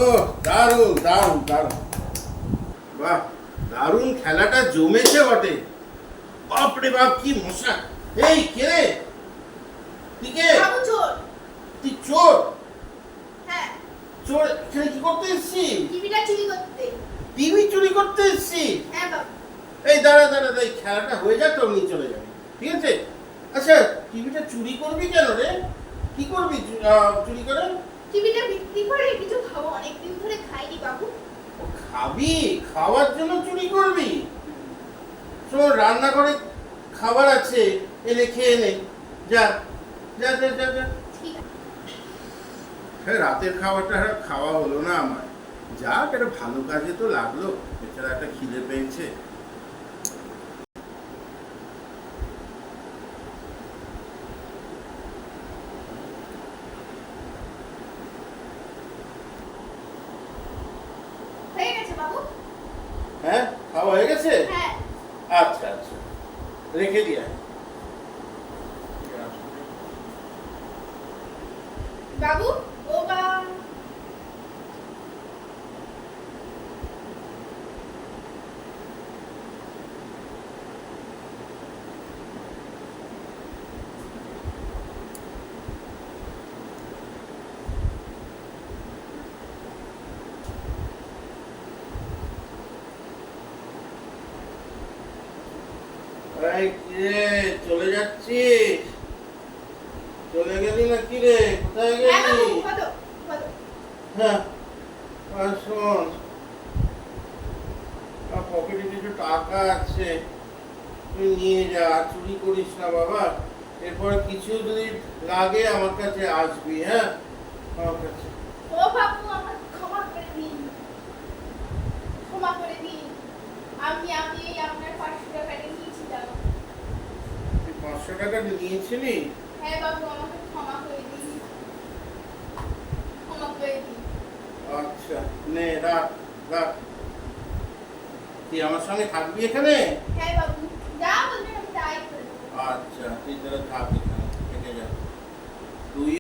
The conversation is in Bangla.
ও দারুণ দারুণ দারুণ, বাহ দারুণ, খেলাটা জমেছে বটে। বাপরে বাপ, কি মশা! এই কে রে? তুই কে? বাবু চোর। তুই চোর? হ্যাঁ। চোর এখানে কি করতে এসেছিস? টিভিটা চুরি করতে। টিভি চুরি করতে এসেছিস? হ্যাঁ বাবু। এই দাঁড়া দাঁড়া, এই খেলাটা হয়ে যাক তো নিয়ে চলে যাবে, ঠিক আছে? আচ্ছা, টিভিটা চুরি করবি কেন রে? কি করবি চুরি করে? টিভিটা বিক্রি করে কিছু খাবো, অনেকদিন ধরে খাইনি বাবু। ও, খাবি? খাওয়ার জন্য চুরি করবি? শোন, রান্নাঘরে খাবার আছে, এনে খেয়ে নে। যা যা যা যা যা। ঠিক আছে। হ্যাঁ, রাতের খাবারটা আর খাওয়া হলো না আমার। যাক, একটা ভালো কাজে তো লাগলো, বেচারা একটা খিদে পেয়েছে। হয়ে গেছে বাবু। হ্যাঁ, খাওয়া হয়ে গেছে? হ্যাঁ। আচ্ছা আচ্ছা, রেখে দিয়া। বাবু, ও বাবা। এই কিরে, চলে যাচ্ছিস? চলে গেলি না কি রে? কোথায় হ্যাঁ গেলি? বাবু, কত কত। হ্যাঁ, আর শোন, পকেটে কিছু টাকা আছে, তুই নিয়ে যা, চুরি করিস না বাবা। এরপর কিছু যদি লাগে আমার কাছে আসবি, হ্যাঁ? আমার কাছে। ও বাবু, আমার ক্ষমা করে দিন, ক্ষমা করে দিন। আমি এই আপনার 500 টাকাটা নিয়েছিলাম। তুই 500 টাকা নিয়েছিলি? হ্যাঁ বাবু, আমাকে ক্ষমা করে দিন, ক্ষমা করে দিন। আচ্ছা, নে রাখ রাখ। তুই আমার সঙ্গে থাকবি এখানে? হ্যাঁ বাবু, যা বলবেন আমি তাই করে দেবো। আচ্ছা, তুই তাহলে থাক এখানে, থেকে যা তুই।